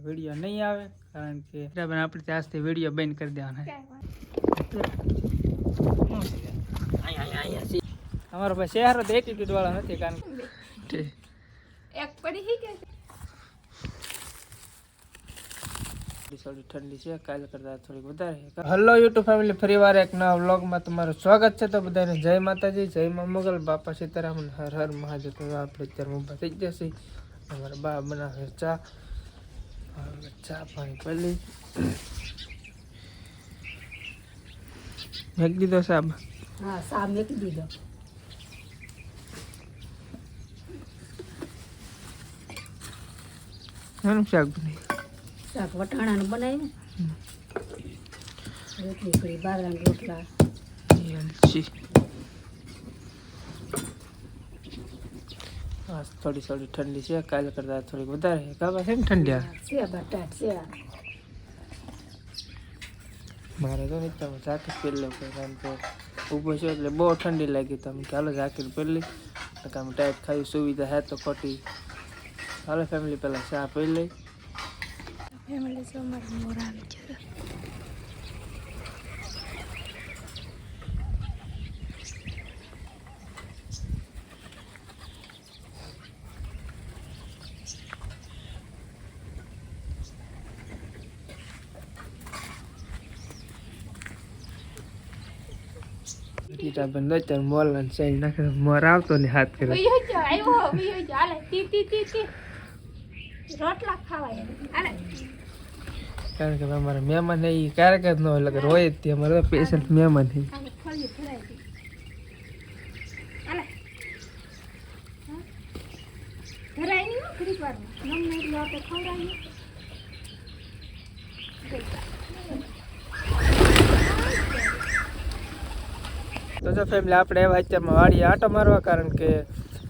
Video નહીં આવે કારણ કે આપણે ત્યાંથી વિડીયો બંધ કરી દેવાના અમારો ભાઈ શહેરો તો એટીટ્યુડ વાળો નથી કારણ કે એક પડી હી કે થોડી ઠંડી છે કાલે કરતા થોડીક વધારે. હેલો યુટ્યુબ ફેમિલી, ફરીવાર એક નવા વ્લોગમાં તમારું સ્વાગત છે. તો બધાને જય માતાજી, જય મા મોગલ, બાપા સીતારામન, હર હર મહાદેવ. તો આપણે અત્યારે ઊભા થઈ જશે. અમારા બા બનાવે ચા પાણી પલી મેક દીધો સાહેબ. હા સાહેબ મેક દીધો. શાક બનાવ્યું? શાક વટાણાનું બનાવ્યું, રોટલી કરી, બાજરાના રોટલા. થોડી ઠંડી છે કાલે કરતા થોડીક વધારે. કાબા છે ને ઠંડી છે બટાટ છે. મારે તો નહીં તમે જાકેટ પહેરી લો કારણ કે ઊભો છે એટલે બહુ ઠંડી લાગી. તમે ચાલો જાકેટ પહેરી તમે ટાઈટ ખાઈ સુવિધા હે તો ખોટી. હાલો ફેમિલી પહેલાં ચા પી લઈ. ફેમિલી સો મારી મોર આવી છે. બંધ અત્યારે મોલ સાઈડ નાખે મોર આવતો ને હાથ કરે રોટલા ખાવાય કારણ કે અમારા મહેમાન એ ક્યારેક જ ન હોય એટલે રોય જ તે અમારે પેશન્ટ મહેમાન છે. તો જો ફેમિલી આપણે એવા અત્યારમાં વાડીએ આટો મારવા કારણ કે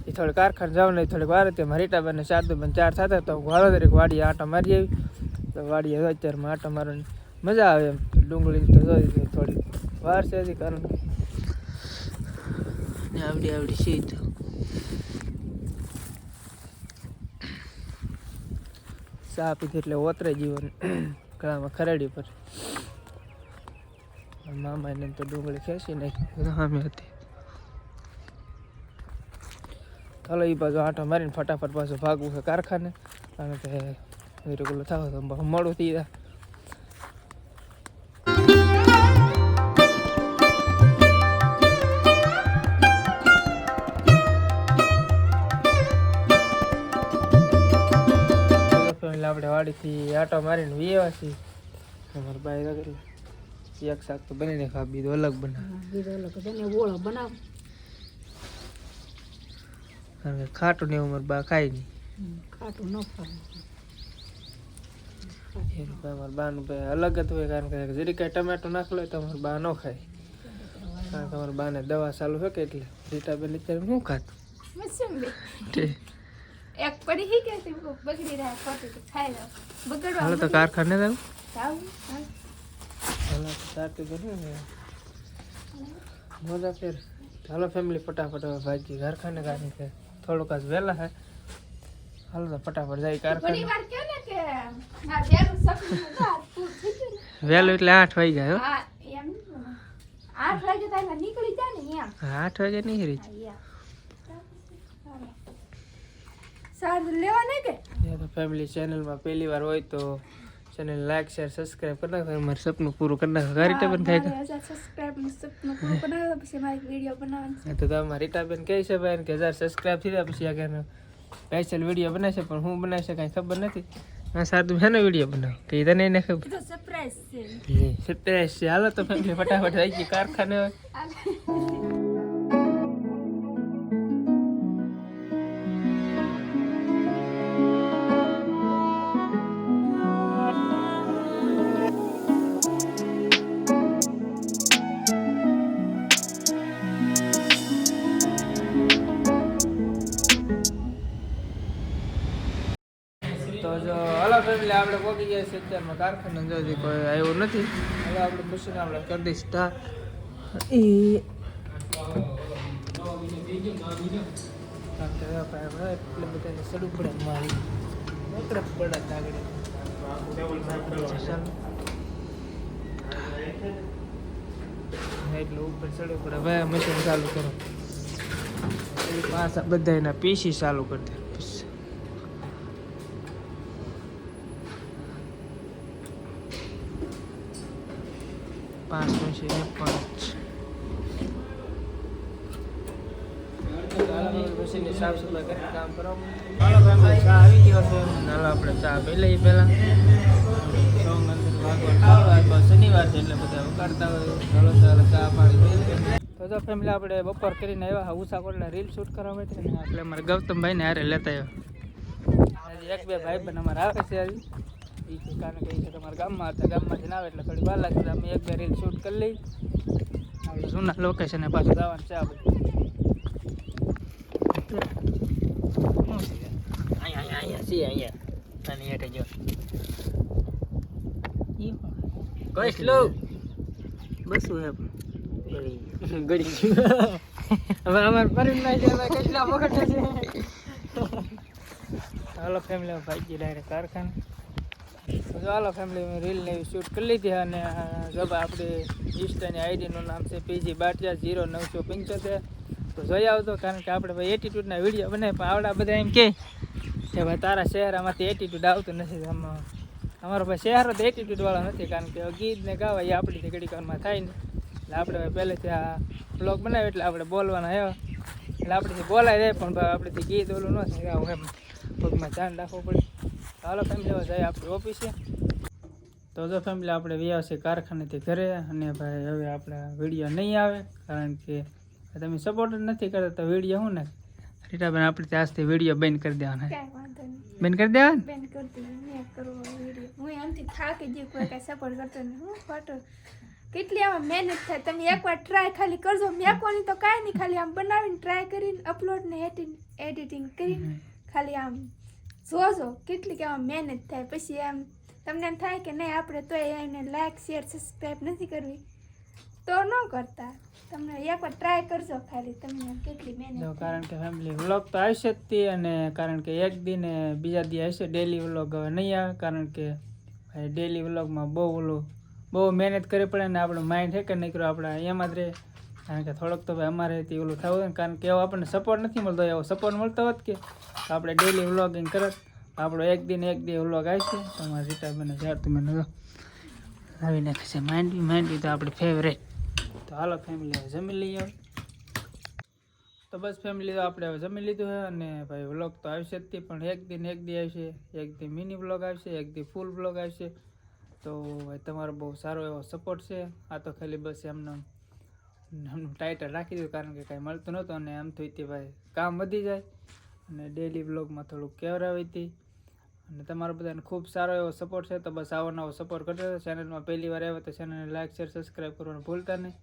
એ થોડી કારખાને જવાનું થોડીક વાર હતી. મારી રીટાબેન શારદુબેન 4 થતા તો વાળો દરેક વાડીએ આટો મારી આવી. તો વાડીએ અત્યારમાં આટો મારવાની મજા આવે એમ. ડુંગળીની તો જોઈ થોડી વાર છે હજી કારણ આવડી છે તો ચા પીધી એટલે ઓતરે જીવન ગળામાં ખરેડી પર. મામા એને તો ડુંગળી ખેંચી નાખી સામે હતી. ચાલો એ બાજુ આંટો મારીને ફટાફટ પાછું ભાગવું છે કારખાને કારણ કે વિરુગુલો થાવ તો મોડું થઈ જાય. આપણે વાડીથી આંટો મારીને વીએવા છીએ. અમારા બાઈ એક શાક તો બનીને ખા, બીજો અલગ બનાવ કારણ કે ખાટું ને એવું મારા બા ખાય નહીં. ખાટું ન ખાય મારા બાનું ભાઈ અલગ જ હોય કારણ કે જરી કાંઈ ટમેટો નાખલો હોય તો અમારા બા ન ખાય કારણ કે અમારા બાને દવા ચાલુ છે કે એટલે રીટાબેન અત્યારે શું ખાતું એક પડી હી કે બગડી રહ્યા ખોટી તો ખાઈ લો બગડવા. હાલો તો કારખાને જાવ. મજા ફેર. હાલો ફેમિલી ફટાફટ ભાજી કારખાને કારણ કે થોડુંક જ વહેલા હે. હાલો તો ફટાફટ જાય કારખાને. વહેલું એટલે 8 વાગી ગયા. 8 વાગે તો નીકળી જાય ને એમ. 8 વાગે નીકળી સારું લેવા નહીં કે તો ફેમિલી ચેનલમાં પહેલી વાર હોય તો ચેનલ લાઈક શેર સબસ્ક્રાઇબ કરી નાખો. મારું સપનું પૂરું કરી નાખો. રીટાબેન થાય સબસ્ક્રાઇબ સપનું પૂરું બનાવો પછી મારી વિડીયો બનાવવાનું તો તમારે રીટાબેન કહે છે ભાઈ કે 1000 સબસ્ક્રાઇબ થઈ જાય પછી આગળ સ્પેશિયલ વિડીયો બનાવશે પણ હું બનાવશે કાંઈ ખબર નથી. હા સારું હેનો વિડીયો બનાવો કે તને એને ખબર સરપ્રાઈઝ છે. સરપ્રાઈઝ છે. હાલો તો ફેમિલી ફટાફટ આવી ગઈ કારખાને. તો જો હલો ફેમિલી આપણે પહોંચી ગયા છીએ અત્યારમાં કારખાને. જો કોઈ આવ્યું નથી. હવે આપણે મશીન આપણે કરી દઈશ સ્ટાર્ટ. એટલે બધાને સડું પડે મારી પડે આગળ એટલે ઉપર ચડવું પડે ભાઈ મશીન ચાલુ કરો પાછા બધા એના પીસી ચાલુ કરી દે પાંચ મશીન મશીનની સાફ સફાઈ કરીને કામ કરવાનું હાલો ભાઈ ચા આવી ગયો છે હાલો આપણે ચા પી લઈએ પહેલાં સોંગ અંદર ભાગવત ચાલુ શનિવાર છે એટલે બધા ઉકાળતા હોય ચાલો ચાલો ચા પાણી પી લઈએ તો ફેમિલી આપણે બપોર કરીને આવ્યા ઉષા કોટલા રીલ શૂટ કરવા માટે ને આપણે અમારે ગૌતમભાઈને હારે લેતા આવ્યા હજી એક બે ભાઈ બન અમારે આવે છે હજી એ કારણ કે એ છે તમારા ગામમાં હતા ગામમાંથી ના આવે એટલે થોડી વાર લાગશે અમે એક બે રીલ શૂટ કરી લઈ આપણે જૂના લોકેશને પાછું જવાનું છે આપણે હાલો ફેમિલી ભાઈ ડાયરેક્ટ કારખાને હાલો ફેમિલી રીલ ને શૂટ કરી લીધી અને જબ આપણે ઇન્સ્ટાની આઈડીનું નામ છે PG બાટિયા 0975 તો જોઈ આવતો કારણ કે આપણે ભાઈ એટીટ્યૂડના વિડીયો બને પણ આવડા બધા એમ કે ભાઈ તારા શહેરામાંથી એટીટ્યૂડ આવતું નથી આમાં અમારો ભાઈ શહેરો તો એટીટ્યૂડવાળો નથી કારણ કે ગીત ને ગાવા એ આપણીથી ઘડીકારમાં થાય ને એટલે આપણે ભાઈ પહેલેથી આ બ્લોગ બનાવ્યો એટલે આપણે બોલવાના આવ્યો એટલે આપણેથી બોલાય જાય પણ ભાઈ આપણેથી ગીત ઓલું ન થાય આવું એમ પગમાં ધ્યાન રાખવું પડે હાલો ફેમિલી જાય આપણી ઓફિસે તો જો ફેમિલી આપણે વ્યા છે કારખાનેથી ઘરે અને ભાઈ હવે આપણા વિડીયો નહીં આવે કારણ કે તમે સપોર્ટ જ નથી કરતા તો વિડીયો શું ને રીટાબેન આપણે આજથી વિડીયો બેન કરી દેવાના કાંઈ વાંધો નહીં બેન કરી દેવાના બેન કરતી મેં કરવો વિડીયો હું એમથી થાકી ગઈ કોઈ કાંઈ સપોર્ટ કરતો નહીં હું ખોટો કેટલી આમાં મહેનત થાય તમે એકવાર ટ્રાય ખાલી કરજો મેકોની તો કાંઈ નહીં ખાલી આમ બનાવીને ટ્રાય કરીને અપલોડ ને એડિટિંગ કરીને ખાલી આમ જોજો કેટલી આમાં મહેનત થાય પછી આમ તમને એમ થાય કે નહીં આપણે તો એને લાઈક શેર સબસ્ક્રાઈબ નથી કરવી તો ન કરતા તમને એકવાર ટ્રાય કરજો ખાલી તમને કેટલી મહેનત કારણ કે ફેમિલી વ્લોગ તો આવશે જ તે અને કારણ કે એક દી ને બીજા દી આવશે ડેલી વ્લોગ હવે નહીં આવે કારણ કે ભાઈ ડેલી વ્લોગમાં બહુ મહેનત કરવી પડે ને આપણું માઇન્ડ હે કે નહીં કર્યું આપણે એમાં જ રહે કારણ કે થોડોક તો ભાઈ અમારેથી ઓલું થવું ને કારણ કે એવો આપણને સપોર્ટ નથી મળતો એવો સપોર્ટ મળતો હોત કે આપણે ડેલી વ્લોગિંગ કરત આપણો એક દી વ્લોગ આવશે તમારે રીટા બને જ્યાં તમે લાવી નાખે છે માંડવી તો આપણે ફેવરેટ તો હાલો ફેમિલી હવે જમી લઈએ તો બસ ફેમિલી તો આપણે હવે જમી લીધું છે અને ભાઈ વ્લોગ તો આવશે જ તે પણ એક દી આવશે એક દી મિની વ્લોગ આવશે એક દી ફૂલ વ્લોગ આવશે તો ભાઈ તમારો બહુ સારો એવો સપોર્ટ છે આ તો ખાલી બસ એમનું ટાઇટલ રાખી દીધું કારણ કે કાંઈ મળતું નહોતું અને આમ થઈ તે ભાઈ કામ વધી જાય અને ડેલી વ્લોગમાં થોડુંક કેવરાવી હતી અને તમારો બધાને ખૂબ સારો એવો સપોર્ટ છે તો બસ આવો નવો સપોર્ટ કરજો ચેનલમાં પહેલી વાર આવ્યો તો ચેનલને લાઈક શેર સબસ્ક્રાઈબ કરવાનું ભૂલતા નહીં